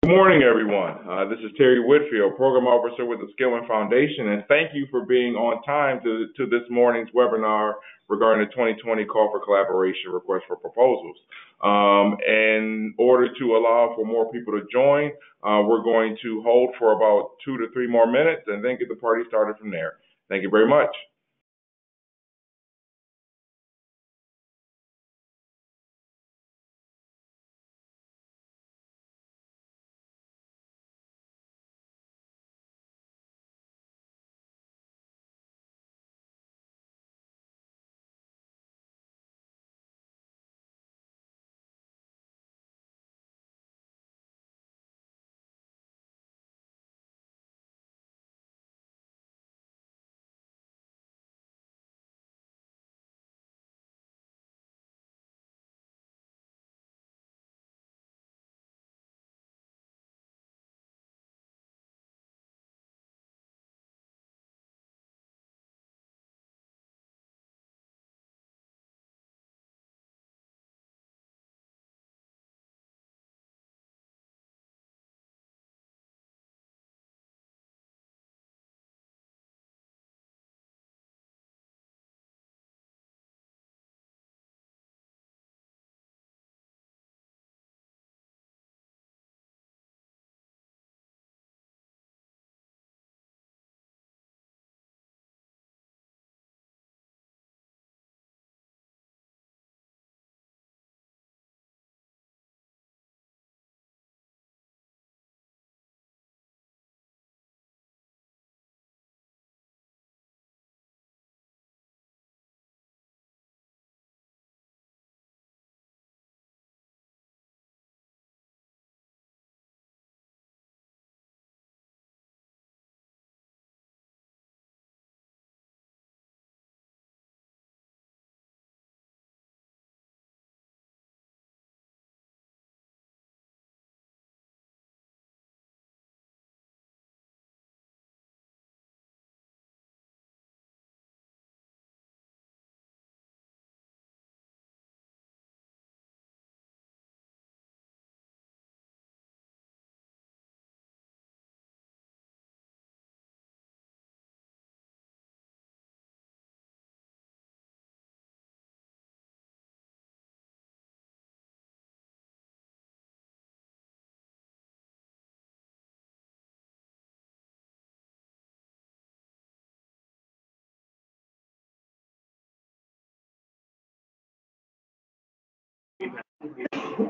Good morning, everyone. This is Terry Whitfield, Program Officer with the Skillman Foundation, and thank you for being on time to this morning's webinar regarding the 2020 Call for Collaboration Request for Proposals. In order to allow for more people to join, we're going to hold for about 2 to 3 more minutes and then get the party started from there. Thank you very much.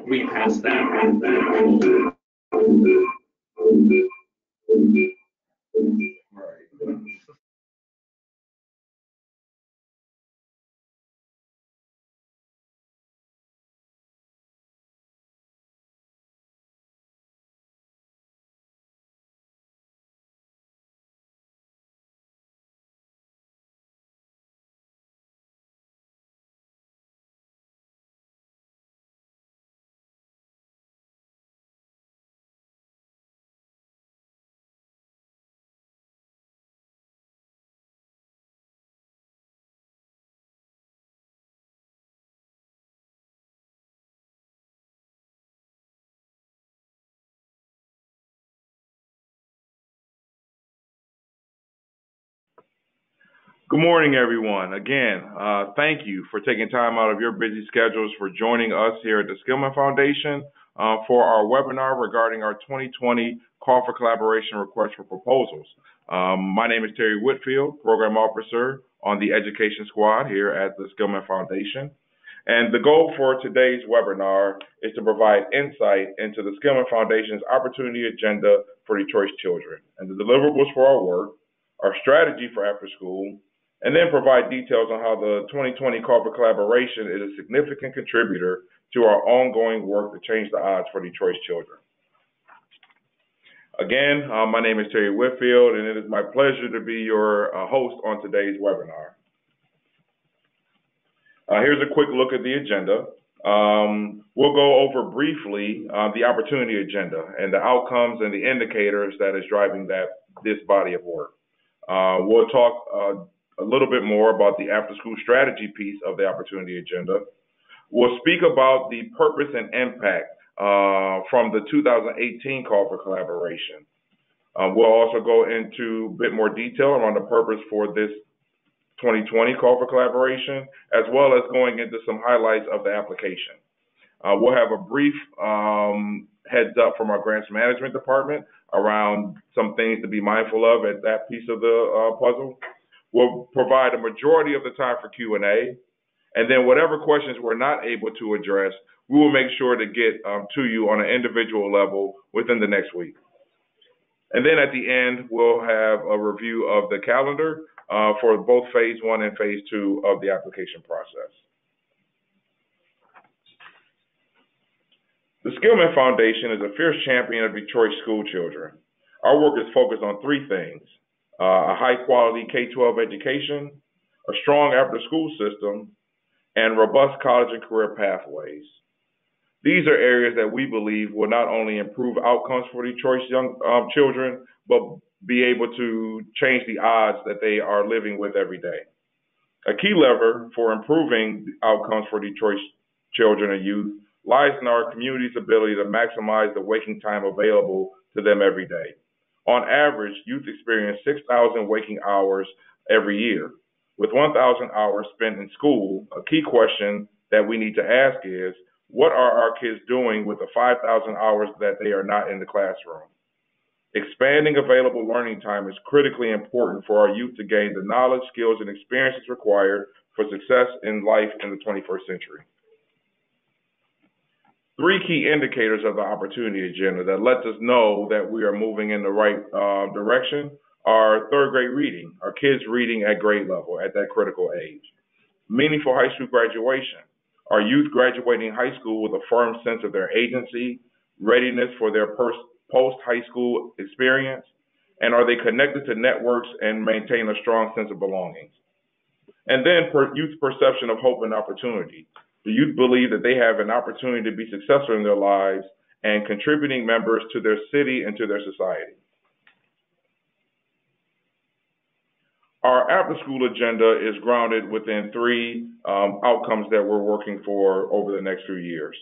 We passed that. Good morning, everyone. Again, thank you for taking time out of your busy schedules for joining us here at the Skillman Foundation for our webinar regarding our 2020 Call for Collaboration Request for Proposals. My name is Terry Whitfield, Program Officer on the Education Squad here at the Skillman Foundation. And the goal for today's webinar is to provide insight into the Skillman Foundation's opportunity agenda for Detroit's children and the deliverables for our work, our strategy for after school, and then provide details on how the 2020 Call for Collaboration is a significant contributor to our ongoing work to change the odds for Detroit's children. Again, my name is Terry Whitfield, and it is my pleasure to be your host on today's webinar. Here's a quick look at the agenda. We'll go over briefly the opportunity agenda and the outcomes and the indicators that is driving this body of work. We'll talk a little bit more about the after-school strategy piece of the opportunity agenda. We'll speak about the purpose and impact from the 2018 call for collaboration. We'll also go into a bit more detail around the purpose for this 2020 call for collaboration, as well as going into some highlights of the application. We'll have a brief heads up from our grants management department around some things to be mindful of at that piece of the puzzle. We'll provide a majority of the time for Q&A, and then whatever questions we're not able to address, we will make sure to get to you on an individual level within the next week. And then at the end, we'll have a review of the calendar for both Phase 1 and Phase 2 of the application process. The Skillman Foundation is a fierce champion of Detroit school children. Our work is focused on three things: a high-quality K-12 education, a strong after-school system, and robust college and career pathways. These are areas that we believe will not only improve outcomes for Detroit's young children, but be able to change the odds that they are living with every day. A key lever for improving outcomes for Detroit's children and youth lies in our community's ability to maximize the waking time available to them every day. On average, youth experience 6,000 waking hours every year. With 1,000 hours spent in school, a key question that we need to ask is, what are our kids doing with the 5,000 hours that they are not in the classroom? Expanding available learning time is critically important for our youth to gain the knowledge, skills, and experiences required for success in life in the 21st century. Three key indicators of the opportunity agenda that lets us know that we are moving in the right direction are third grade reading, our kids reading at grade level at that critical age. Meaningful high school graduation, our youth graduating high school with a firm sense of their agency, readiness for their post-high school experience, and are they connected to networks and maintain a strong sense of belonging? And then youth perception of hope and opportunity. The youth believe that they have an opportunity to be successful in their lives and contributing members to their city and to their society. Our after-school agenda is grounded within three outcomes that we're working for over the next few years.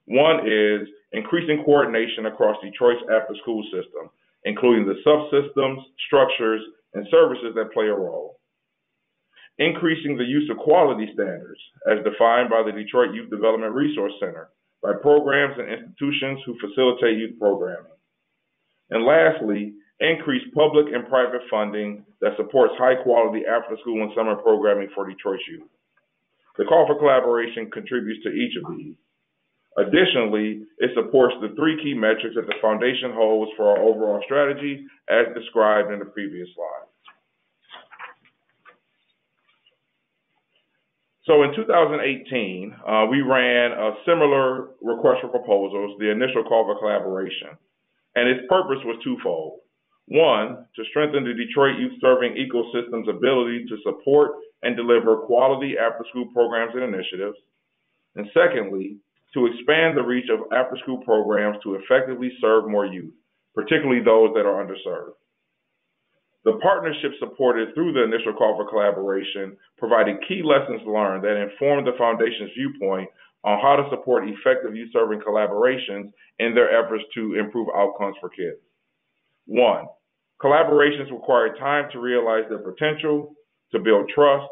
One is increasing coordination across Detroit's after-school system, including the subsystems, structures, and services that play a role. Increasing the use of quality standards, as defined by the Detroit Youth Development Resource Center, by programs and institutions who facilitate youth programming. And lastly, increase public and private funding that supports high-quality after-school and summer programming for Detroit's youth. The call for collaboration contributes to each of these. Additionally, it supports the three key metrics that the foundation holds for our overall strategy, as described in the previous slide. So in 2018, we ran a similar request for proposals, the initial call for collaboration, and its purpose was twofold. One, to strengthen the Detroit youth serving ecosystem's ability to support and deliver quality after-school programs and initiatives. And secondly, to expand the reach of after-school programs to effectively serve more youth, particularly those that are underserved. The partnership supported through the initial call for collaboration provided key lessons learned that informed the Foundation's viewpoint on how to support effective youth-serving collaborations in their efforts to improve outcomes for kids. One, collaborations require time to realize their potential, to build trust,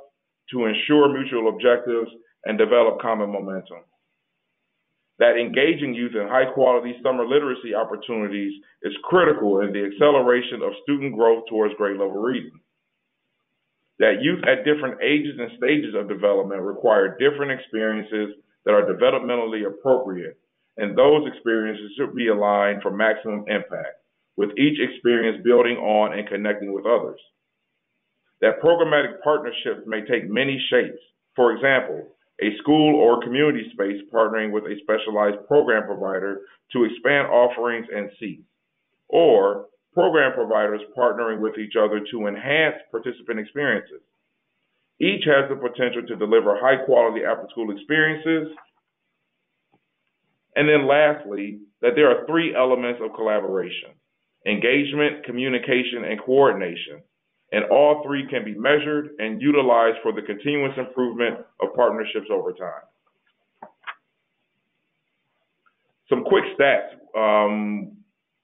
to ensure mutual objectives, and develop common momentum. That engaging youth in high-quality summer literacy opportunities is critical in the acceleration of student growth towards grade-level reading. That youth at different ages and stages of development require different experiences that are developmentally appropriate, and those experiences should be aligned for maximum impact, with each experience building on and connecting with others. That programmatic partnerships may take many shapes. For example, a school or community space partnering with a specialized program provider to expand offerings and seats, or program providers partnering with each other to enhance participant experiences. Each has the potential to deliver high-quality after-school experiences. And then lastly, that there are three elements of collaboration: engagement, communication, and coordination. And all three can be measured and utilized for the continuous improvement of partnerships over time. Some quick stats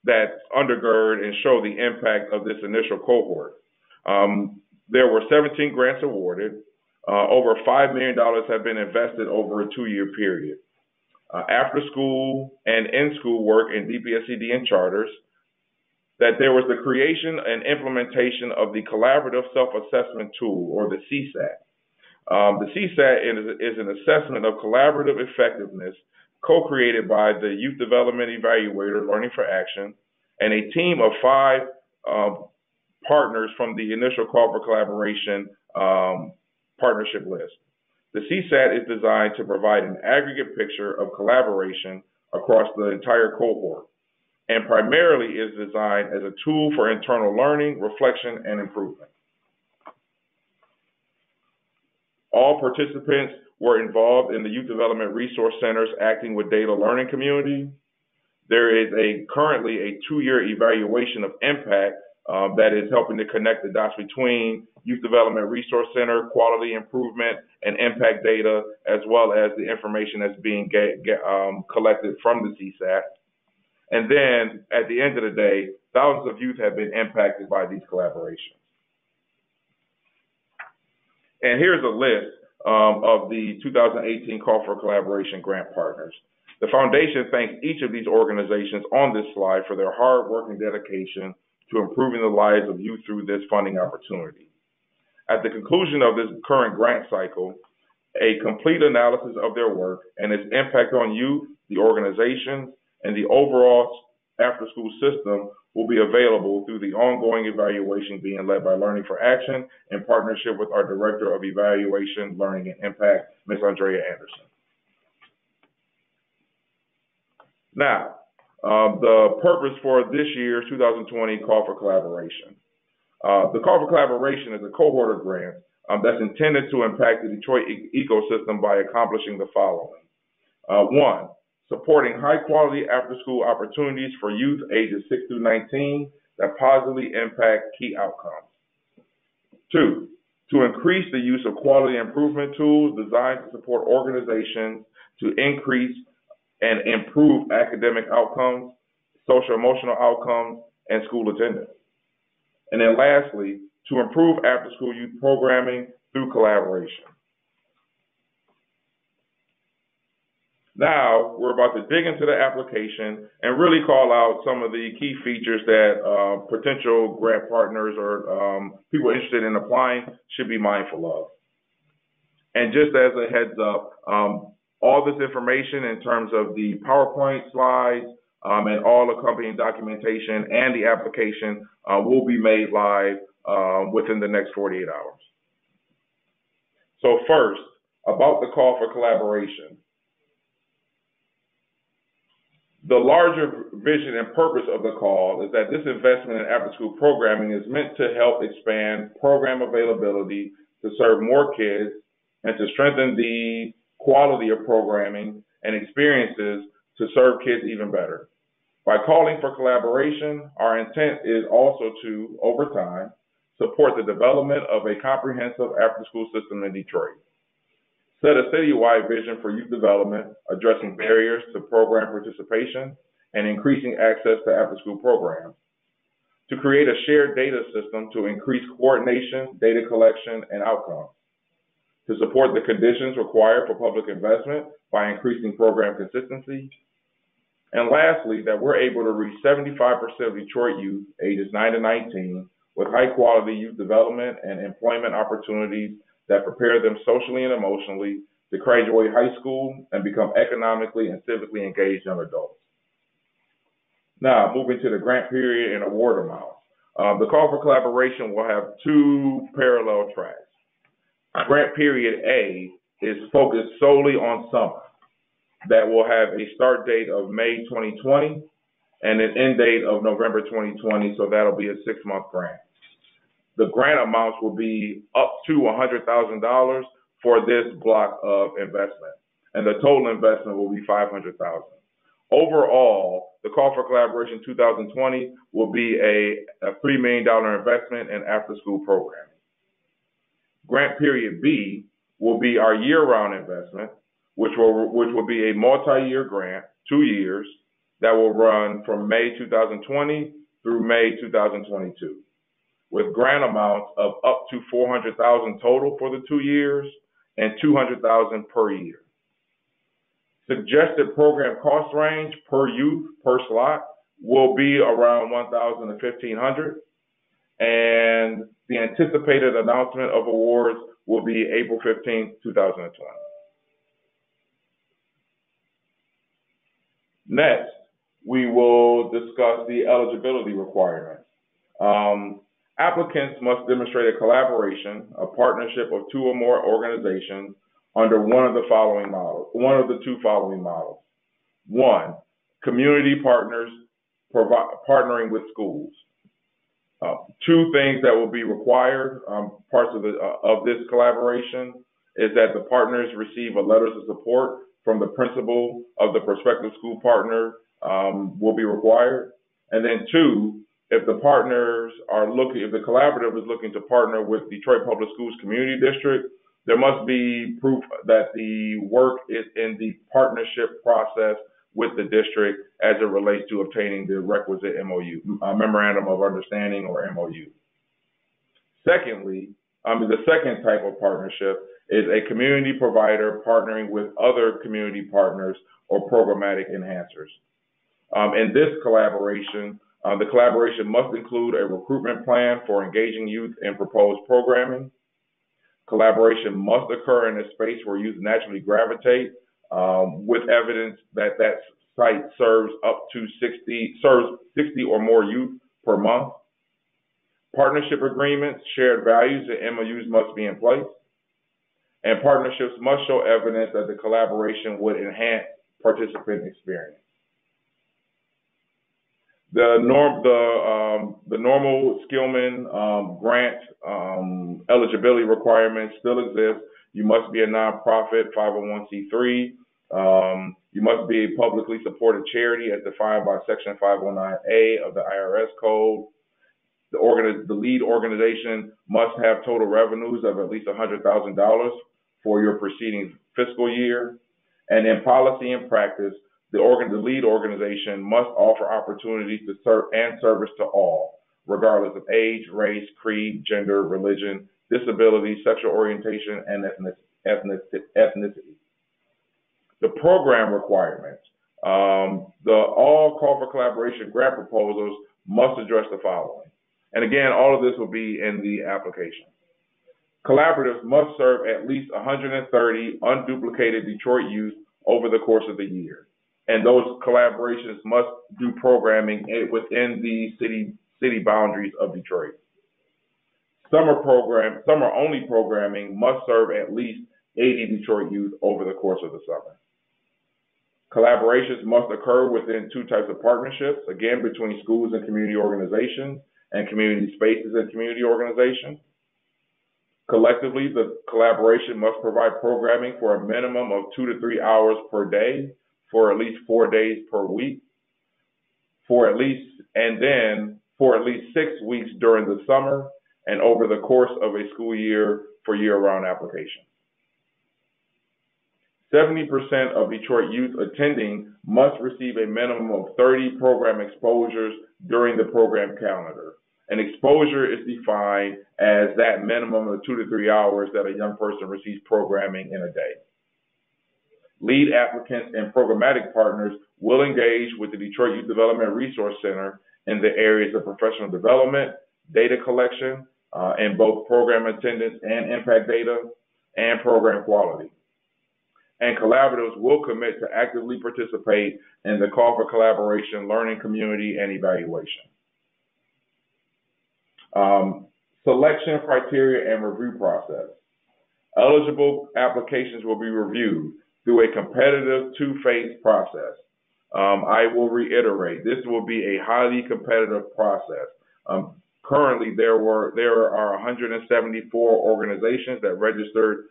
that undergird and show the impact of this initial cohort. There were 17 grants awarded. Over $5 million have been invested over a 2-year period. After school and in-school work in DPSCD and charters, that there was the creation and implementation of the Collaborative Self-Assessment Tool, or the CSAT. The CSAT is an assessment of collaborative effectiveness co-created by the Youth Development Evaluator, Learning for Action, and a team of 5 partners from the initial call for collaboration partnership list. The CSAT is designed to provide an aggregate picture of collaboration across the entire cohort, and primarily is designed as a tool for internal learning, reflection, and improvement. All participants were involved in the Youth Development Resource Centers acting with data learning community. There is currently a 2-year evaluation of impact that is helping to connect the dots between Youth Development Resource Center, quality improvement, and impact data, as well as the information that's being collected from the CSAT. And then, at the end of the day, thousands of youth have been impacted by these collaborations. And here's a list of the 2018 Call for Collaboration grant partners. The foundation thanks each of these organizations on this slide for their hard work and dedication to improving the lives of youth through this funding opportunity. At the conclusion of this current grant cycle, a complete analysis of their work and its impact on youth, the organizations, and the overall after-school system will be available through the ongoing evaluation being led by Learning for Action in partnership with our Director of Evaluation, Learning, and Impact, Ms. Andrea Anderson. Now, the purpose for this year's 2020 Call for Collaboration. The Call for Collaboration is a cohort of grants that's intended to impact the Detroit ecosystem by accomplishing the following. 1, supporting high-quality after-school opportunities for youth ages 6 through 19 that positively impact key outcomes. 2, to increase the use of quality improvement tools designed to support organizations to increase and improve academic outcomes, social-emotional outcomes, and school attendance. And then lastly, to improve after-school youth programming through collaboration. Now, we're about to dig into the application and really call out some of the key features that potential grant partners or people interested in applying should be mindful of. And just as a heads up, all this information in terms of the PowerPoint slides and all accompanying documentation and the application will be made live within the next 48 hours. So first, about the call for collaboration. The larger vision and purpose of the call is that this investment in after-school programming is meant to help expand program availability to serve more kids and to strengthen the quality of programming and experiences to serve kids even better. By calling for collaboration, our intent is also to, over time, support the development of a comprehensive after-school system in Detroit. Set a citywide vision for youth development, addressing barriers to program participation and increasing access to after-school programs. To create a shared data system to increase coordination, data collection, and outcomes. To support the conditions required for public investment by increasing program consistency. And lastly, that we're able to reach 75% of Detroit youth ages 9 to 19 with high-quality youth development and employment opportunities that prepare them socially and emotionally to graduate high school and become economically and civically engaged young adults. Now, moving to the grant period and award amounts. The call for collaboration will have 2 parallel tracks. Grant period A is focused solely on summer. That will have a start date of May 2020 and an end date of November 2020, so that'll be a 6-month grant. The grant amounts will be up to $100,000 for this block of investment, and the total investment will be $500,000. Overall, the Call for Collaboration 2020 will be a $3 million investment in after-school programming. Grant period B will be our year-round investment, which will be a multi-year grant 2 years that will run from May 2020 through May 2022, with grant amounts of up to $400,000 total for the 2 years and $200,000 per year. Suggested program cost range per youth per slot will be around $1,000 to $1,500, and the anticipated announcement of awards will be April 15, 2020. Next, we will discuss the eligibility requirements. Applicants must demonstrate a collaboration, a partnership of 2 or more organizations under one of the two following models. 1, community partners partnering with schools. 2 things that will be required, parts of this collaboration, is that the partners receive a letter of support from the principal of the prospective school partner will be required. And then 2, if the collaborative is looking to partner with Detroit Public Schools Community District, there must be proof that the work is in the partnership process with the district as it relates to obtaining the requisite MOU, Memorandum of Understanding, or MOU. Secondly, the second type of partnership is a community provider partnering with other community partners or programmatic enhancers. In this collaboration, the collaboration must include a recruitment plan for engaging youth in proposed programming. Collaboration must occur in a space where youth naturally gravitate, with evidence that that site serves 60 or more youth per month. Partnership agreements, shared values, and MOUs must be in place. And partnerships must show evidence that the collaboration would enhance participant experience. The normal Skillman grant eligibility requirements still exist. You must be a nonprofit 501c3. You must be a publicly supported charity as defined by Section 509A of the IRS Code. The lead organization must have total revenues of at least $100,000 for your preceding fiscal year. And in policy and practice, the lead organization must offer opportunities to serve and service to all, regardless of age, race, creed, gender, religion, disability, sexual orientation, and ethnicity. The program requirements. All call for collaboration grant proposals must address the following. And again, all of this will be in the application. Collaboratives must serve at least 130 unduplicated Detroit youth over the course of the year. And those collaborations must do programming within the city boundaries of Detroit. Summer-only programming must serve at least 80 Detroit youth over the course of the summer. Collaborations must occur within 2 types of partnerships, again, between schools and community organizations, and community spaces and community organizations. Collectively, the collaboration must provide programming for a minimum of 2 to 3 hours per day for at least 4 days per week, for at least 6 weeks during the summer, and over the course of a school year for year-round applications. 70% of Detroit youth attending must receive a minimum of 30 program exposures during the program calendar. And exposure is defined as that minimum of 2 to 3 hours that a young person receives programming in a day. Lead applicants and programmatic partners will engage with the Detroit Youth Development Resource Center in the areas of professional development, data collection, in both program attendance and impact data, and program quality. And collaboratives will commit to actively participate in the call for collaboration, learning community, and evaluation. Selection criteria and review process. Eligible applications will be reviewed through a competitive 2-phase process. I will reiterate, this will be a highly competitive process. Currently, there are 174 organizations that registered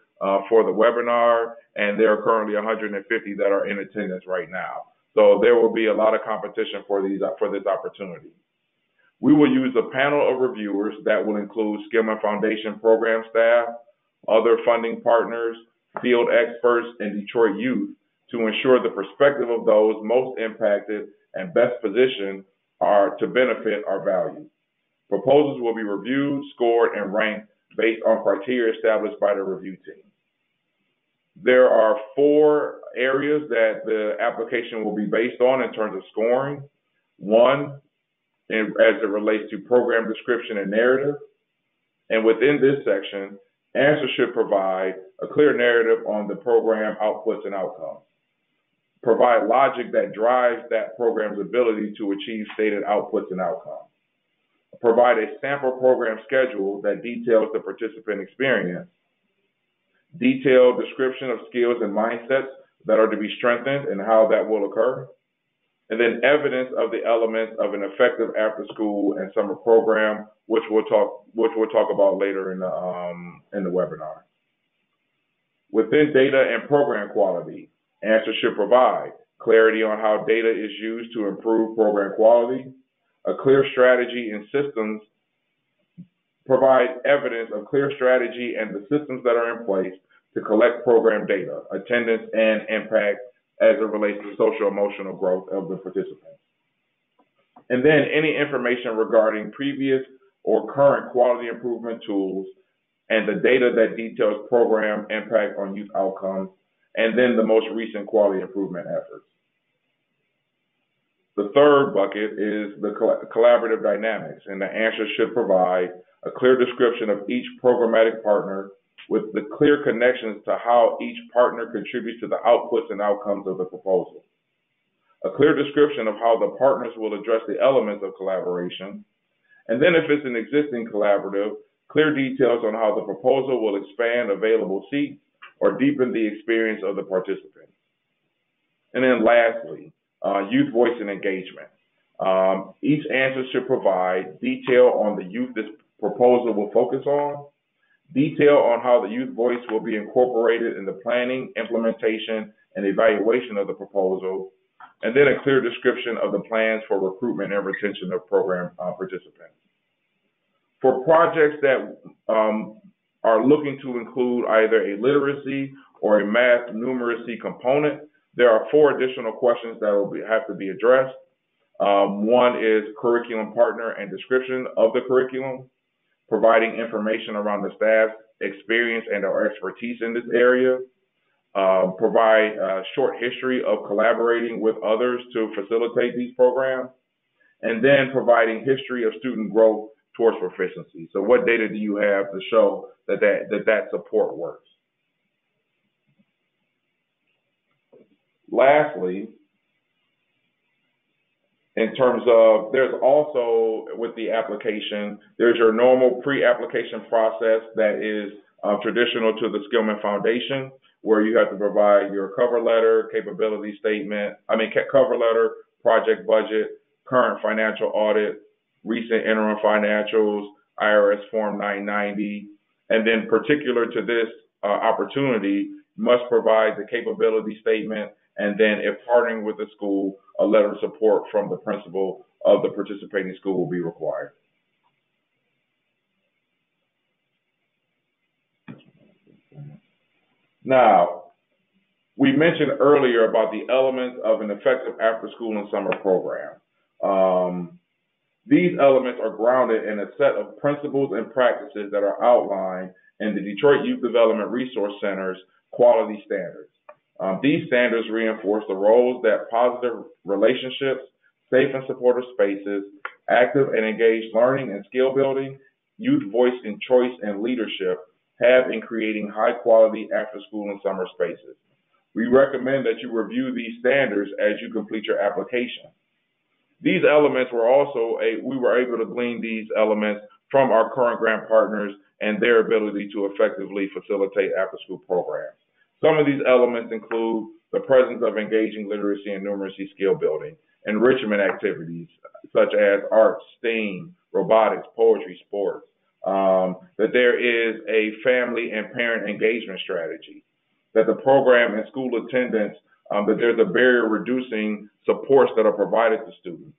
for the webinar, and there are currently 150 that are in attendance right now. So there will be a lot of competition for this opportunity. We will use a panel of reviewers that will include Skillman Foundation program staff, other funding partners, field experts, and Detroit youth to ensure the perspective of those most impacted and best positioned are to benefit are valued. Proposals will be reviewed, scored, and ranked based on criteria established by the review team. There are 4 areas that the application will be based on in terms of scoring. 1, as it relates to program description and narrative. And within this section, answers should provide a clear narrative on the program outputs and outcomes. Provide logic that drives that program's ability to achieve stated outputs and outcomes. Provide a sample program schedule that details the participant experience. Detailed description of skills and mindsets that are to be strengthened and how that will occur. And then evidence of the elements of an effective after-school and summer program, which we'll talk about later in the webinar. Within data and program quality, answers should provide clarity on how data is used to improve program quality, a clear strategy and systems, provide evidence of clear strategy and the systems that are in place to collect program data, attendance, and impact as it relates to social emotional growth of the participants. And then any information regarding previous or current quality improvement tools and the data that details program impact on youth outcomes, and then the most recent quality improvement efforts. The third bucket is the collaborative dynamics, and the answer should provide a clear description of each programmatic partner with the clear connections to how each partner contributes to the outputs and outcomes of the proposal. A clear description of how the partners will address the elements of collaboration. And then if it's an existing collaborative, clear details on how the proposal will expand available seats or deepen the experience of the participants. And then lastly, youth voice and engagement. Each answer should provide detail on the youth this proposal will focus on, detail on how the youth voice will be incorporated in the planning, implementation, and evaluation of the proposal, and then a clear description of the plans for recruitment and retention of program participants. For projects that are looking to include either a literacy or a math numeracy component, there are 4 additional questions that will have to be addressed. One is curriculum partner and description of the curriculum, providing information around the staff's experience and or expertise in this area, provide a short history of collaborating with others to facilitate these programs, and then providing history of student growth towards proficiency. So what data do you have to show that support works? Lastly, in terms of, there's also, with the application, there's your normal pre-application process that is traditional to the Skillman Foundation, where you have to provide your cover letter, cover letter, project budget, current financial audit, recent interim financials, IRS Form 990, and then particular to this opportunity, must provide the capability statement, and then if partnering with the school, a letter of support from the principal of the participating school will be required. Now, we mentioned earlier about the elements of an effective after-school and summer program. These elements are grounded in a set of principles and practices that are outlined in the Detroit Youth Development Resource Center's quality standards. These standards reinforce the roles that positive relationships, safe and supportive spaces, active and engaged learning and skill building, youth voice and choice and leadership have in creating high-quality after-school and summer spaces. We recommend that you review these standards as you complete your application. These elements were also, we were able to glean these elements from our current grant partners and their ability to effectively facilitate after-school programs. Some of these elements include the presence of engaging literacy and numeracy skill building, enrichment activities such as arts, STEAM, robotics, poetry, sports, that there is a family and parent engagement strategy, that the program and school attendance, that there's a barrier reducing supports that are provided to students,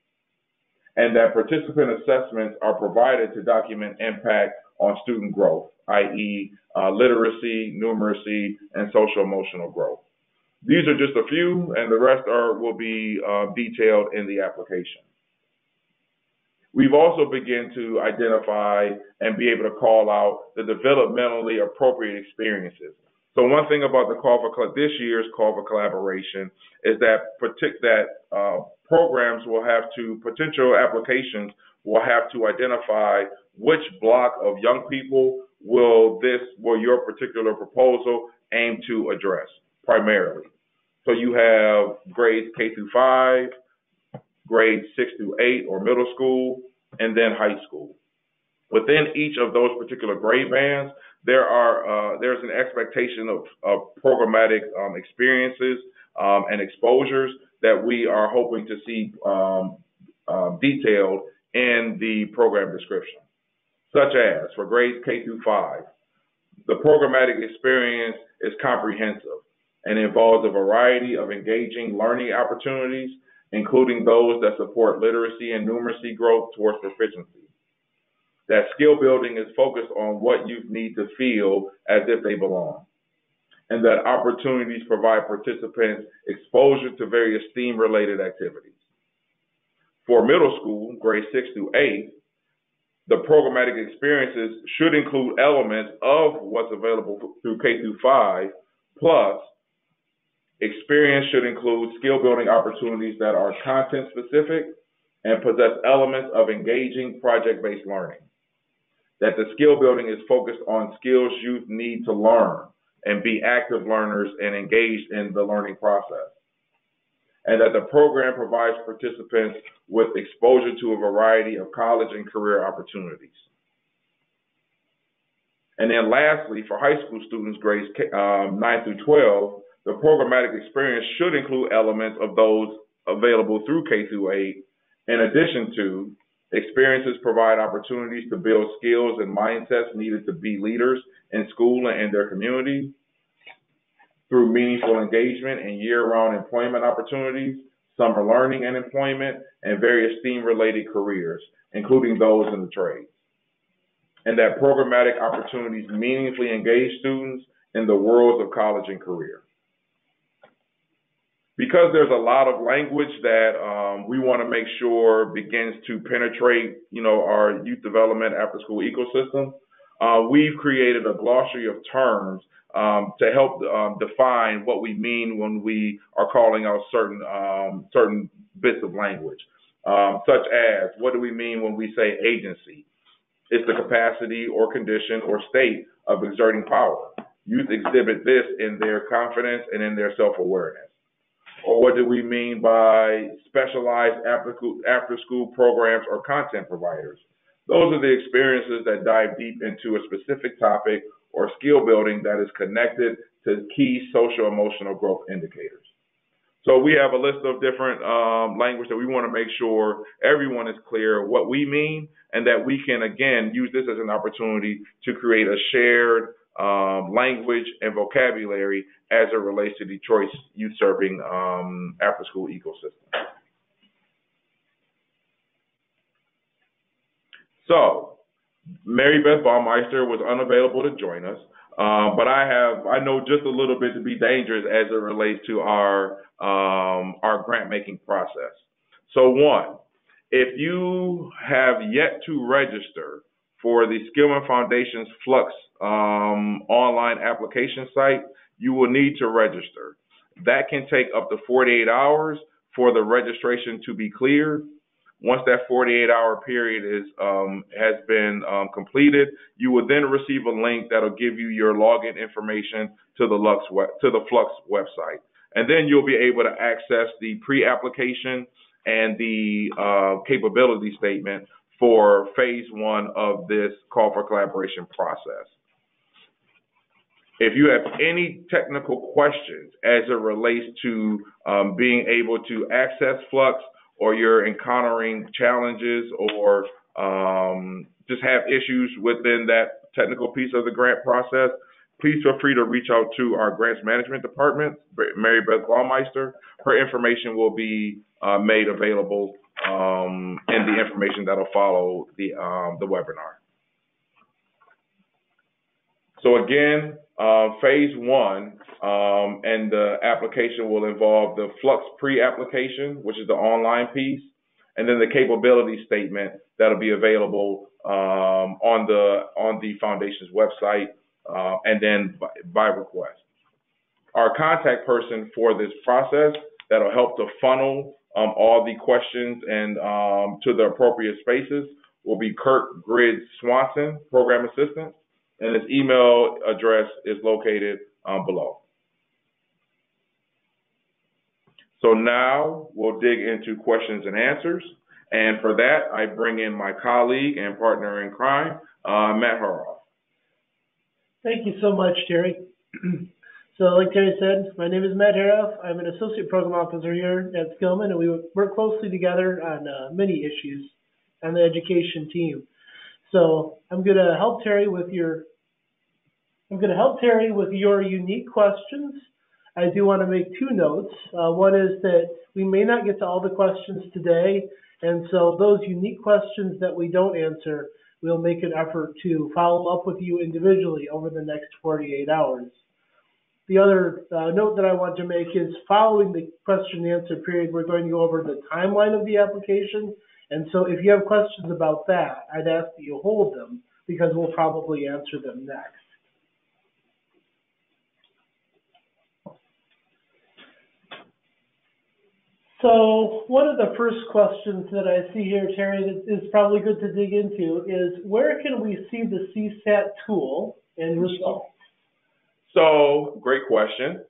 and that participant assessments are provided to document impact on student growth, i.e. Literacy, numeracy, and social emotional growth. These are just a few, and the rest will be detailed in the application. We've also begun to identify and be able to call out the developmentally appropriate experiences. So one thing about this year's call for collaboration is that programs will have to, potential applications will have to identify which block of young people will your particular proposal aim to address primarily. So you have grades K through 5, grades 6 through 8 or middle school, and then high school. Within each of those particular grade bands, there's an expectation of programmatic experiences and exposures that we are hoping to see detailed in the program description, such as for grades K through 5, the programmatic experience is comprehensive and involves a variety of engaging learning opportunities, including those that support literacy and numeracy growth towards proficiency. That skill building is focused on what youth need to feel as if they belong, and that opportunities provide participants exposure to various STEAM-related activities. For middle school, grades 6 through 8, the programmatic experiences should include elements of what's available through K through 5, plus experience should include skill building opportunities that are content specific and possess elements of engaging project-based learning. That the skill building is focused on skills youth need to learn and be active learners and engaged in the learning process. And that the program provides participants with exposure to a variety of college and career opportunities. And then lastly, for high school students, grades 9 through 12, the programmatic experience should include elements of those available through K through 8. In addition to, experiences provide opportunities to build skills and mindsets needed to be leaders in school and in their community through meaningful engagement and year-round employment opportunities, summer learning and employment, and various STEAM-related careers, including those in the trades. And that programmatic opportunities meaningfully engage students in the worlds of college and career. Because there's a lot of language that we want to make sure begins to penetrate, our youth development after-school ecosystem, we've created a glossary of terms to help define what we mean when we are calling out certain bits of language, such as what do we mean when we say agency? It's the capacity or condition or state of exerting power. Youth exhibit this in their confidence and in their self-awareness. Or what do we mean by specialized after-school programs or content providers? Those are the experiences that dive deep into a specific topic or skill building that is connected to key social-emotional growth indicators. So we have a list of different language that we want to make sure everyone is clear what we mean, and that we can, again, use this as an opportunity to create a shared language and vocabulary as it relates to Detroit's youth serving after-school ecosystem. So, Mary Beth Baumeister was unavailable to join us, but I know just a little bit to be dangerous as it relates to our grant-making process. So one, if you have yet to register for the Skillman Foundation's Flux online application site, you will need to register. That can take up to 48 hours for the registration to be cleared. Once that 48-hour period has been completed, you will then receive a link that'll give you your login information to the Flux website. And then you'll be able to access the pre-application and the capability statement for phase 1 of this call for collaboration process. If you have any technical questions as it relates to being able to access Flux, or you're encountering challenges or just have issues within that technical piece of the grant process, please feel free to reach out to our grants management department, Mary Beth Baumeister. Her information will be made available in the information that'll follow the webinar. So again, phase one, and the application will involve the Flux pre-application, which is the online piece, and then the capability statement that'll be available on the foundation's website, and then by request. Our contact person for this process that'll help to funnel all the questions and to the appropriate spaces will be Kirk Grid Swanson, Program Assistant, and his email address is located below. So now we'll dig into questions and answers. And for that, I bring in my colleague and partner in crime, Matt Horoff. Thank you so much, Terry. So like Terry said, my name is Matt Horoff. I'm an Associate Program Officer here at Skillman, and we work closely together on many issues on the education team. So I'm going to help Terry with your unique questions. I do want to make two notes. One is that we may not get to all the questions today, and so those unique questions that we don't answer, we'll make an effort to follow up with you individually over the next 48 hours. The other note that I want to make is following the question and answer period, we're going to go over the timeline of the application. And so if you have questions about that, I'd ask that you hold them because we'll probably answer them next. So one of the first questions that I see here, Terry, that is probably good to dig into is where can we see the CSAT tool and results? So, great question.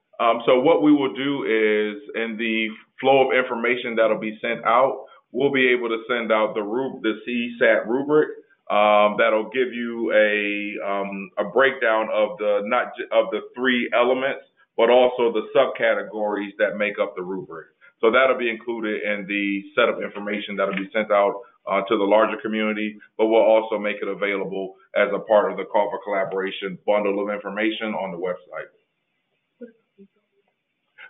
So what we will do is, in the flow of information that'll be sent out, we'll be able to send out the CSAT rubric that'll give you a breakdown of the three elements, but also the subcategories that make up the rubric. So that'll be included in the set of information that'll be sent out to the larger community, but we'll also make it available as a part of the Call for Collaboration bundle of information on the website.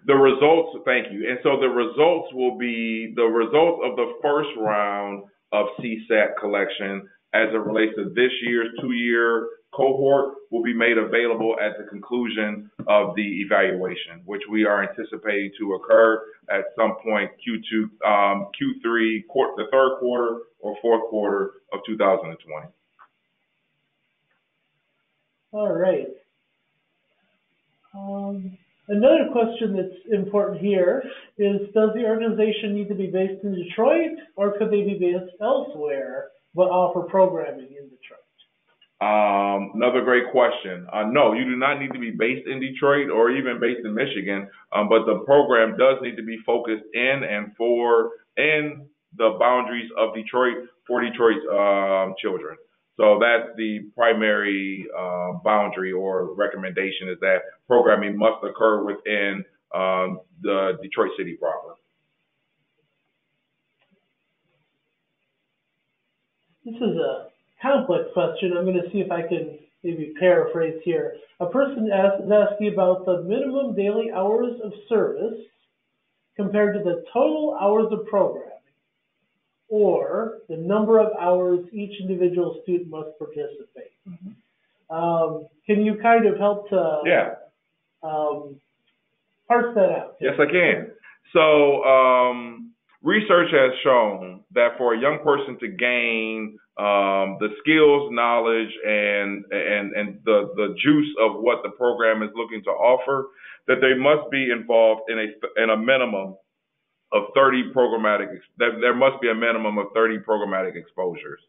The results, thank you. And so the results will be the results of the first round of CSAT collection as it relates to this year's two-year cohort will be made available at the conclusion of the evaluation, which we are anticipating to occur at some point Q2, Q3, the third quarter or fourth quarter of 2020. All right. Another question that's important here is, does the organization need to be based in Detroit, or could they be based elsewhere but offer programming in Detroit? Another great question. No, you do not need to be based in Detroit or even based in Michigan, but the program does need to be focused in the boundaries of Detroit for Detroit's children. So that's the primary boundary or recommendation, is that programming must occur within the Detroit city proper. This is a complex question. I'm going to see if I can maybe paraphrase here. A person is asking about the minimum daily hours of service compared to the total hours of programming, or the number of hours each individual student must participate. Mm-hmm. Can you kind of help to parse that out? Yes, I can. So research has shown that for a young person to gain the skills, knowledge, and the juice of what the program is looking to offer, that they must be involved in a minimum of 30 programmatic. There must be a minimum of 30 programmatic exposures.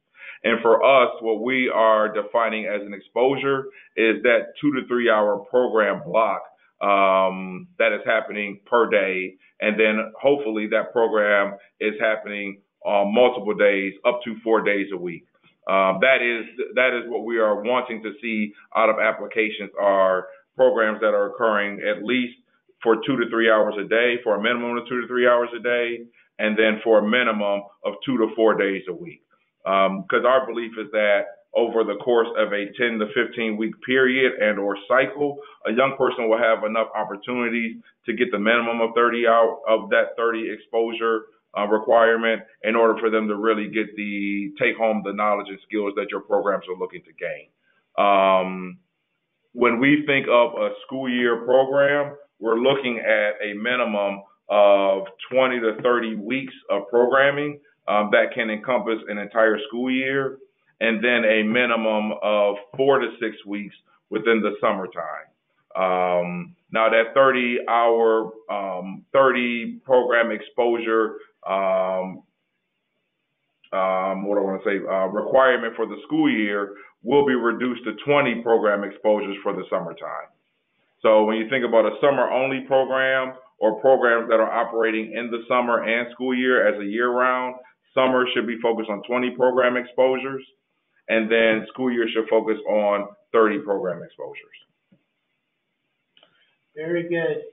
And for us, what we are defining as an exposure is that 2 to 3 hour program block that is happening per day, and then hopefully that program is happening multiple days, up to 4 days a week. That is what we are wanting to see out of applications, are programs that are occurring at least for 2 to 3 hours a day, for a minimum of 2 to 3 hours a day, and then for a minimum of 2 to 4 days a week. Because our belief is that over the course of a 10 to 15 week period and or cycle, a young person will have enough opportunities to get the minimum of 30 exposure requirement in order for them to really take home the knowledge and skills that your programs are looking to gain. when we think of a school year program, we're looking at a minimum of 20 to 30 weeks of programming that can encompass an entire school year, and then a minimum of 4 to 6 weeks within the summertime. Now that 30 program exposure, requirement for the school year will be reduced to 20 program exposures for the summertime. So when you think about a summer-only program or programs that are operating in the summer and school year as a year-round, summer should be focused on 20 program exposures, and then school year should focus on 30 program exposures. Very good.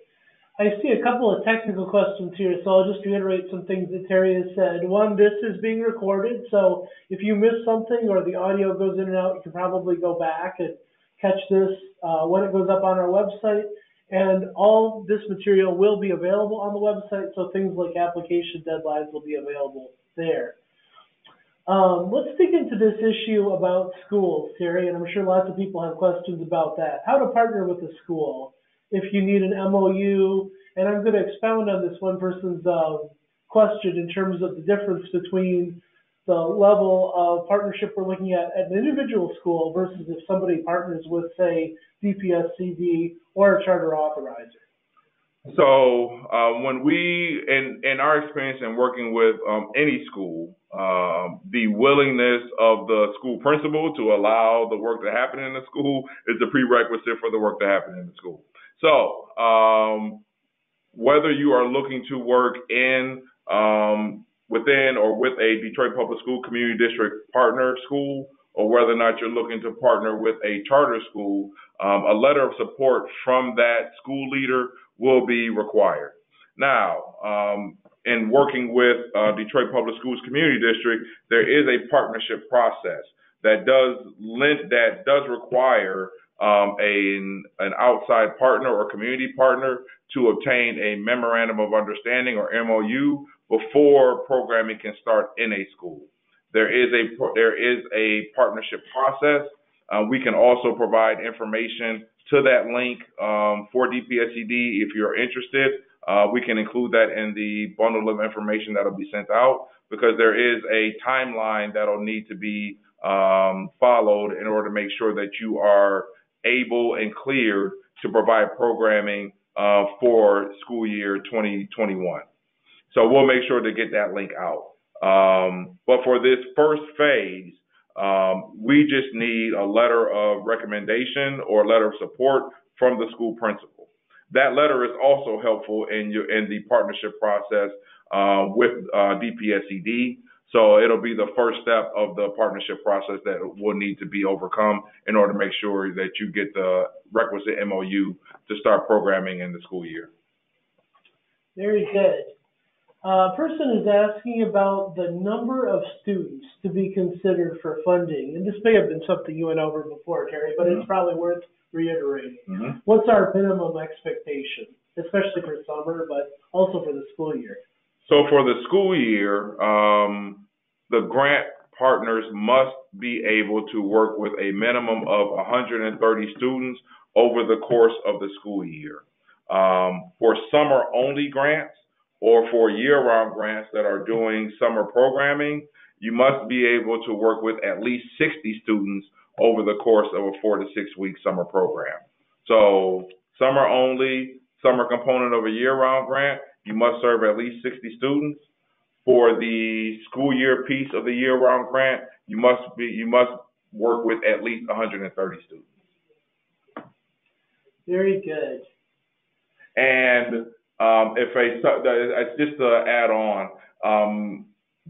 I see a couple of technical questions here, so I'll just reiterate some things that Terry has said. One, this is being recorded, so if you miss something or the audio goes in and out, you can probably go back and catch this when it goes up on our website. And all this material will be available on the website, so things like application deadlines will be available there. Let's dig into this issue about schools, Terry, and I'm sure lots of people have questions about that. How to partner with a school, if you need an MOU, and I'm going to expound on this one person's question in terms of the difference between the level of partnership we're looking at an individual school versus if somebody partners with, say, DPSCD or a charter authorizer. So when we, in our experience in working with any school, the willingness of the school principal to allow the work to happen in the school is a prerequisite for the work to happen in the school. So whether you are looking to work within or with a Detroit Public School Community District partner school, or whether or not you're looking to partner with a charter school, a letter of support from that school leader will be required. Now, in working with Detroit Public Schools Community District, there is a partnership process that does require an outside partner or community partner to obtain a memorandum of understanding or MOU before programming can start in a school. There is a partnership process. We can also provide information to that link for DPSCD if you're interested. We can include that in the bundle of information that'll be sent out, because there is a timeline that'll need to be followed in order to make sure that you are able and cleared to provide programming for school year 2021. So we'll make sure to get that link out. But for this first phase, we just need a letter of recommendation or letter of support from the school principal. That letter is also helpful in the partnership process with DPSCD. So it'll be the first step of the partnership process that will need to be overcome in order to make sure that you get the requisite MOU to start programming in the school year. Very good. A person is asking about the number of students to be considered for funding. And this may have been something you went over before, Terry, but it's probably worth reiterating. Mm-hmm. What's our minimum expectation, especially for summer, but also for the school year? So for the school year, the grant partners must be able to work with a minimum of 130 students over the course of the school year. For summer-only grants or for year-round grants that are doing summer programming, you must be able to work with at least 60 students over the course of a 4 to 6 week summer program. So summer-only, summer component of a year-round grant, you must serve at least 60 students. For the school year piece of the year-round grant, you must work with at least 130 students. Very good. And just to add on,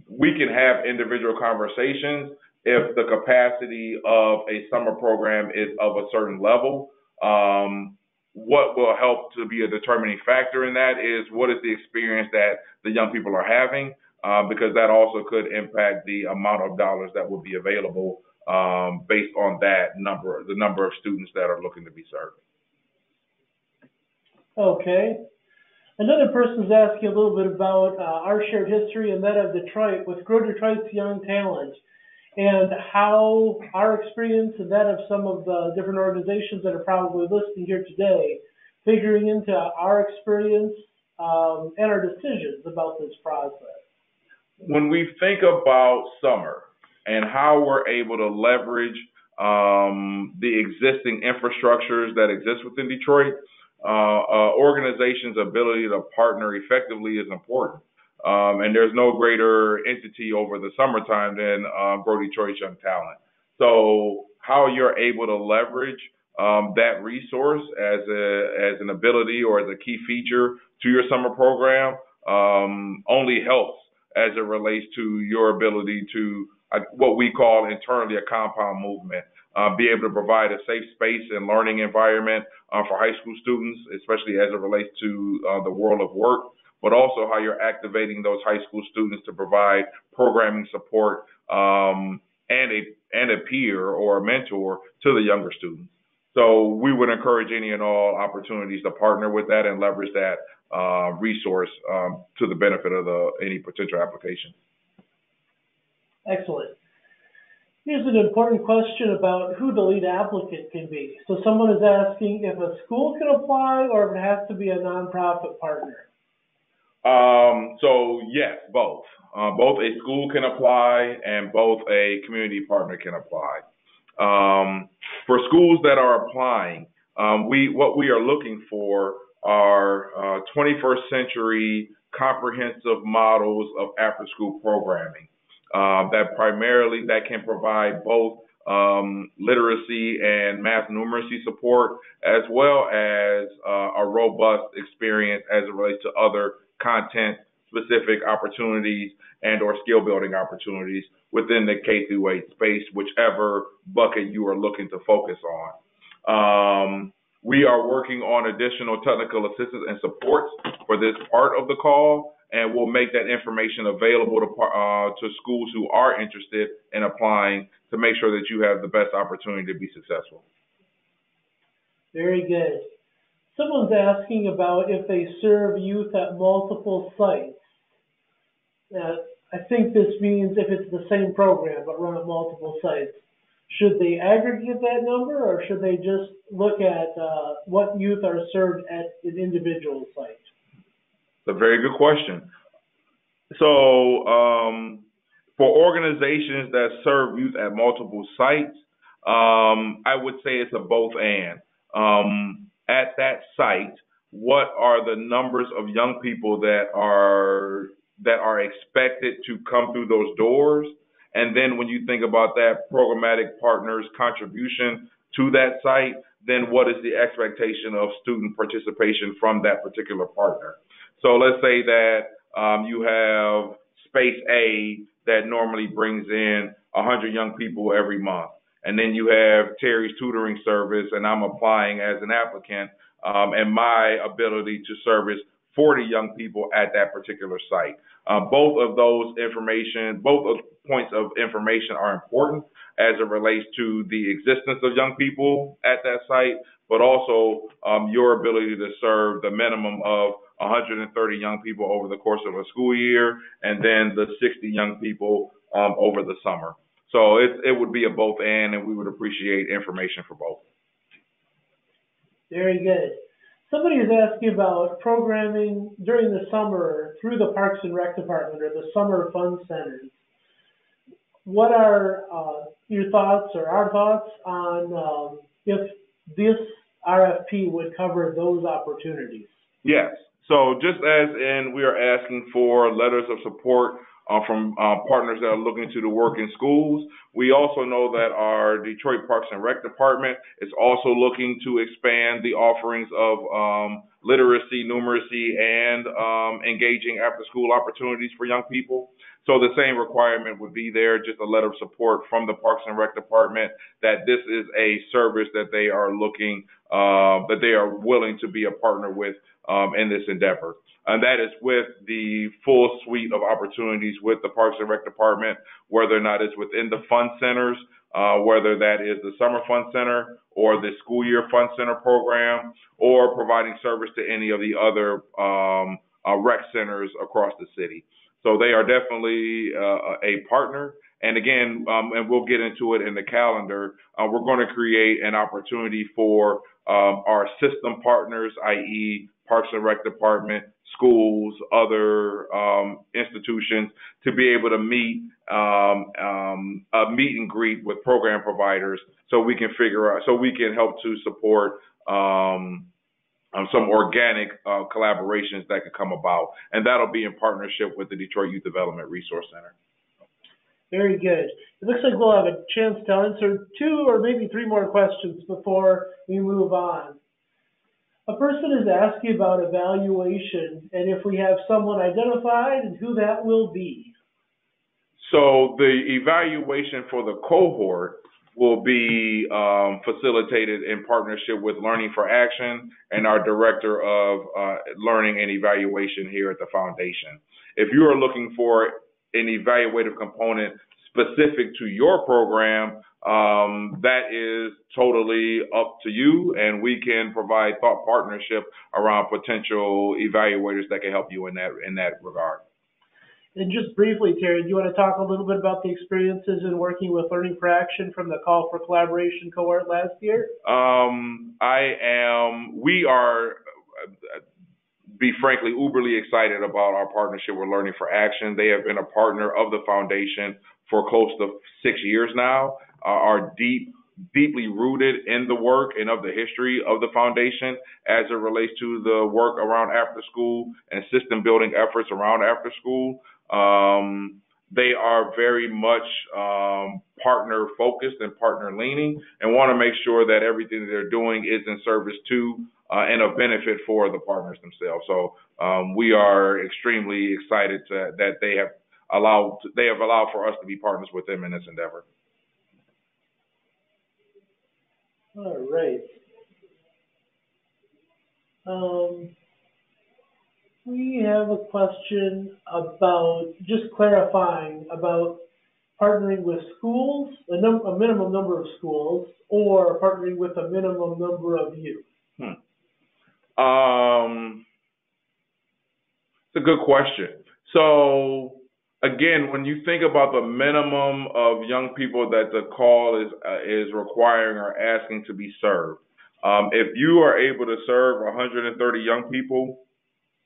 we can have individual conversations if the capacity of a summer program is of a certain level. What will help to be a determining factor in that is what is the experience that the young people are having, because that also could impact the amount of dollars that will be available based on the number of students that are looking to be served. Okay. Another person is asking a little bit about our shared history and that of Detroit with Grow Detroit's Young Talent. and how our experience and that of some of the different organizations that are probably listening here today, figuring into our experience and our decisions about this process. When we think about summer and how we're able to leverage the existing infrastructures that exist within Detroit, organizations' ability to partner effectively is important. And there's no greater entity over the summertime than Grow Detroit's Young Talent. So how you're able to leverage that resource as an ability or as a key feature to your summer program only helps as it relates to your ability to what we call internally a compound movement. Be able to provide a safe space and learning environment for high school students, especially as it relates to the world of work, but also how you're activating those high school students to provide programming support and a peer or a mentor to the younger students. So we would encourage any and all opportunities to partner with that and leverage that resource to the benefit of any potential application. Excellent. Here's an important question about who the lead applicant can be. So someone is asking if a school can apply or if it has to be a nonprofit partner. So yes, both. Both a school can apply and both a community partner can apply. For schools that are applying, what we are looking for are 21st century comprehensive models of after-school programming that can provide both literacy and math numeracy support, as well as a robust experience as it relates to other content-specific opportunities and or skill-building opportunities within the K through 8 space, whichever bucket you are looking to focus on. We are working on additional technical assistance and supports for this part of the call, and we'll make that information available to schools who are interested in applying to make sure that you have the best opportunity to be successful. Very good. Someone's asking about if they serve youth at multiple sites. I think this means if it's the same program but run at multiple sites. Should they aggregate that number, or should they just look at what youth are served at an individual site? It's a very good question. So for organizations that serve youth at multiple sites, I would say it's a both and. At that site, what are the numbers of young people that are expected to come through those doors? And then when you think about that programmatic partner's contribution to that site, then what is the expectation of student participation from that particular partner? So let's say that you have space A that normally brings in 100 young people every month. And then you have Terry's tutoring service, and I'm applying as an applicant, and my ability to service 40 young people at that particular site. Both of points of information are important as it relates to the existence of young people at that site, but also your ability to serve the minimum of 130 young people over the course of a school year, and then the 60 young people over the summer. So it would be a both and we would appreciate information for both. Very good. Somebody is asking about programming during the summer through the Parks and Rec Department or the Summer Fun Centers. What are your thoughts or our thoughts on if this RFP would cover those opportunities? Yes. So just as we are asking for letters of support from partners that are looking to work in schools, we also know that our Detroit Parks and Rec Department is also looking to expand the offerings of literacy, numeracy, and engaging after-school opportunities for young people. So the same requirement would be there, just a letter of support from the Parks and Rec Department that this is a service that they are looking, that they are willing to be a partner with in this endeavor. And that is with the full suite of opportunities with the Parks and Rec Department, whether or not it's within the fun centers, whether that is the Summer Fun Center or the School Year Fun Center program, or providing service to any of the other rec centers across the city. So they are definitely a partner, And again, and we'll get into it in the calendar, we're going to create an opportunity for our system partners, i.e. Parks and Rec Department, schools, other institutions, to be able to meet a meet and greet with program providers, so we can help to support some organic collaborations that could come about, and that'll be in partnership with the Detroit Youth Development Resource Center. Very good. It looks like we'll have a chance to answer 2 or maybe 3 more questions before we move on. A person is asking about evaluation and if we have someone identified and who that will be. So the evaluation for the cohort will be facilitated in partnership with Learning for Action and our Director of Learning and Evaluation here at the Foundation. If you are looking for an evaluative component specific to your program, that is totally up to you, and we can provide thought partnership around potential evaluators that can help you in that regard. And just briefly, Terry, do you want to talk a little bit about the experiences in working with Learning for Action from the Call for Collaboration cohort last year? We are, be frankly, uberly excited about our partnership with Learning for Action. They have been a partner of the Foundation for close to 6 years now, are deeply rooted in the work and of the history of the Foundation as it relates to the work around after school and system building efforts around after school. They are very much partner focused and partner leaning, and want to make sure that everything that they're doing is in service to and a benefit for the partners themselves. So we are extremely excited that they have allowed for us to be partners with them in this endeavor. All right. We have a question about just clarifying about partnering with schools, a minimum number of schools, or partnering with a minimum number of youth. It's a good question. So again, when you think about the minimum of young people that the call is requiring or asking to be served, if you are able to serve 130 young people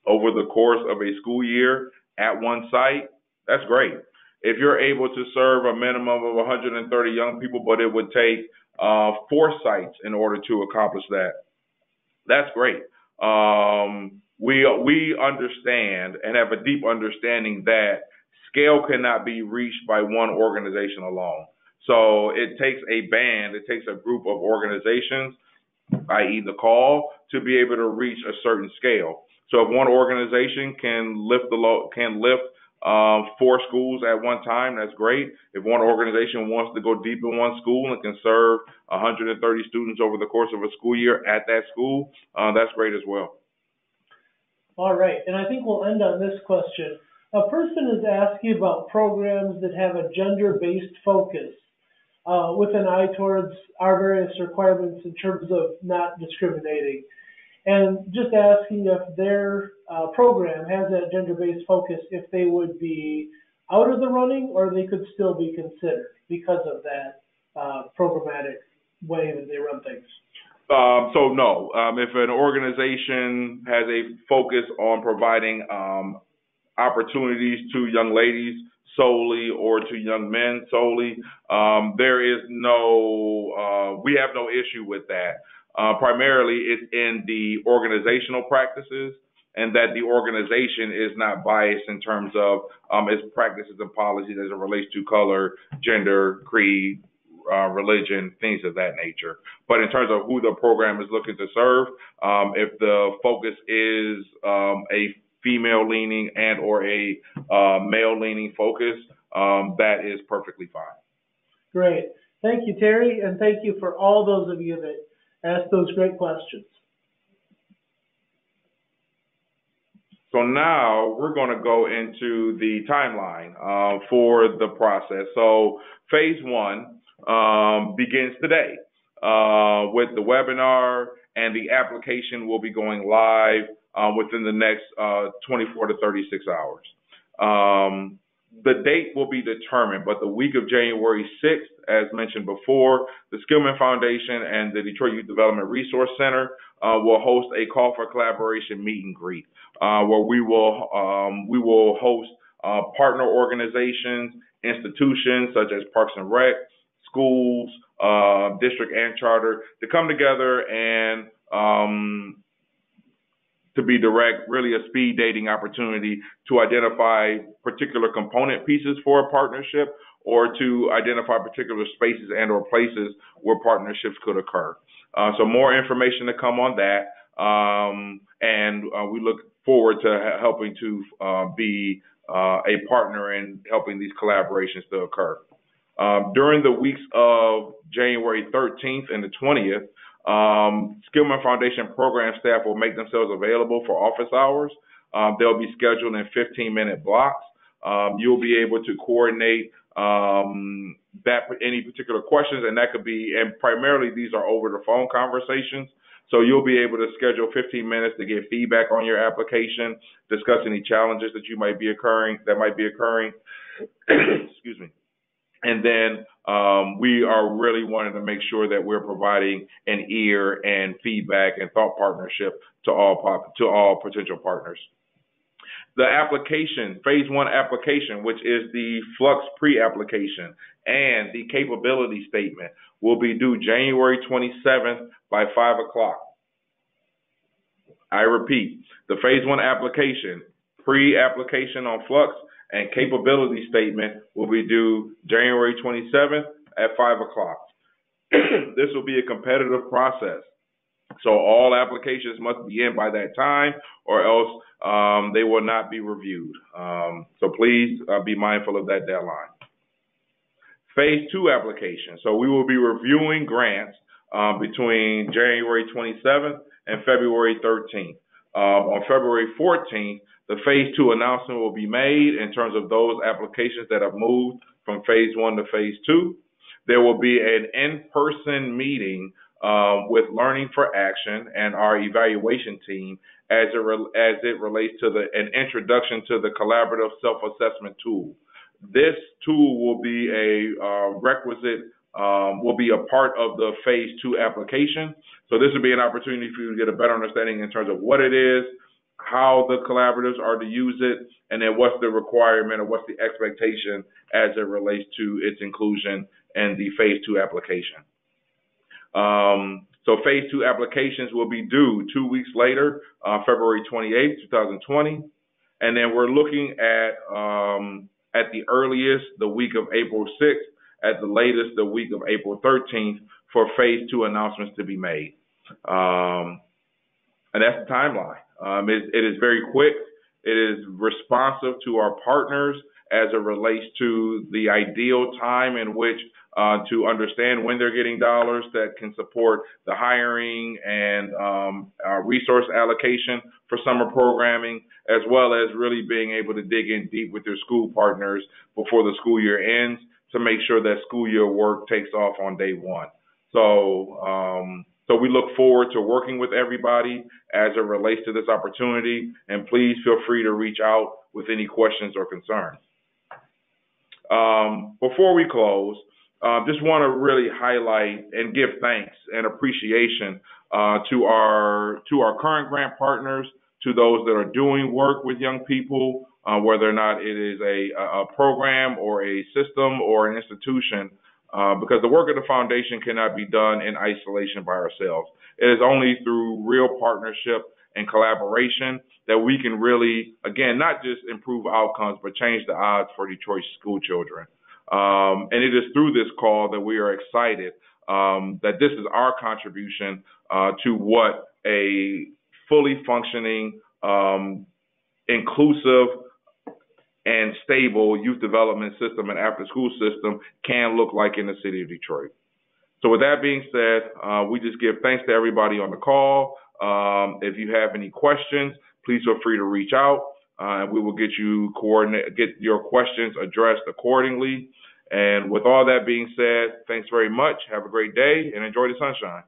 over the course of a school year at one site, that's great. If you're able to serve a minimum of 130 young people, but it would take 4 sites in order to accomplish that, that's great. We understand and have a deep understanding that scale cannot be reached by one organization alone. So it takes a group of organizations, i.e. the call, to be able to reach a certain scale. So if one organization can lift 4 schools at one time, that's great. If one organization wants to go deep in one school and can serve 130 students over the course of a school year at that school, that's great as well. All right, and I think we'll end on this question. A person is asking about programs that have a gender-based focus with an eye towards our various requirements in terms of not discriminating. And just asking if their program has that gender-based focus, if they would be out of the running or they could still be considered because of that programmatic way that they run things. So no, if an organization has a focus on providing opportunities to young ladies solely or to young men solely, we have no issue with that. Primarily, it's in the organizational practices, and that the organization is not biased in terms of its practices and policies as it relates to color, gender, creed, religion, things of that nature. But in terms of who the program is looking to serve, if the focus is a female-leaning and or a male-leaning focus, that is perfectly fine. Great. Thank you, Terry, and thank you for all those of you that asked those great questions. So now we're going to go into the timeline for the process. So phase 1 begins today with the webinar, and the application will be going live within the next 24 to 36 hours. The date will be determined, but the week of January 6th, as mentioned before, the Skillman Foundation and the Detroit Youth Development Resource Center will host a call for collaboration meet and greet, where we will host partner organizations, institutions such as Parks and Rec, schools, district and charter, to come together and to be direct, really a speed dating opportunity to identify particular component pieces for a partnership, or to identify particular spaces and or places where partnerships could occur. So more information to come on that, and we look forward to helping to be a partner in helping these collaborations to occur. During the weeks of January 13th and the 20th, Skillman Foundation program staff will make themselves available for office hours. They'll be scheduled in 15-minute blocks. You'll be able to coordinate any particular questions, and that could be, and primarily these are over the phone conversations. So you'll be able to schedule 15 minutes to get feedback on your application, discuss any challenges that might be occurring. Excuse me. And then we are really wanting to make sure that we're providing an ear and feedback and thought partnership to all potential partners. The application, phase 1 application, which is the Flux pre-application and the capability statement, will be due January 27th by 5 o'clock. I repeat, the phase 1 application, pre-application on Flux, and capability statement will be due January 27th at 5 o'clock. This will be a competitive process, so all applications must be in by that time, or else they will not be reviewed. So please be mindful of that deadline. Phase 2 application. So we will be reviewing grants between January 27th and February 13th. On February 14th, the phase 2 announcement will be made in terms of those applications that have moved from phase 1 to phase 2. There will be an in-person meeting with Learning for Action and our evaluation team as it relates to an introduction to the collaborative self-assessment tool. This tool will be a requisite, will be a part of the phase 2 application. So this will be an opportunity for you to get a better understanding in terms of what it is, how the collaboratives are to use it, and then what's the requirement or what's the expectation as it relates to its inclusion in the phase 2 application. So phase 2 applications will be due 2 weeks later, February 28th, 2020. And then we're looking at the earliest, the week of April 6th, at the latest, the week of April 13th, for phase 2 announcements to be made. And that's the timeline. It is very quick. It is responsive to our partners as it relates to the ideal time in which to understand when they're getting dollars that can support the hiring and resource allocation for summer programming, as well as really being able to dig in deep with their school partners before the school year ends to make sure that school year work takes off on day one. So we look forward to working with everybody as it relates to this opportunity, and please feel free to reach out with any questions or concerns. Before we close, just want to really highlight and give thanks and appreciation to our current grant partners, to those that are doing work with young people, whether or not it is a program or a system or an institution, because the work of the foundation cannot be done in isolation by ourselves. It is only through real partnership and collaboration that we can really, again, not just improve outcomes, but change the odds for Detroit school children. And it is through this call that we are excited that this is our contribution to what a fully functioning, inclusive, and stable youth development system and after-school system can look like in the city of Detroit. So with that being said, we just give thanks to everybody on the call. If you have any questions, please feel free to reach out, and we will get your questions addressed accordingly. And with all that being said, thanks very much. Have a great day and enjoy the sunshine.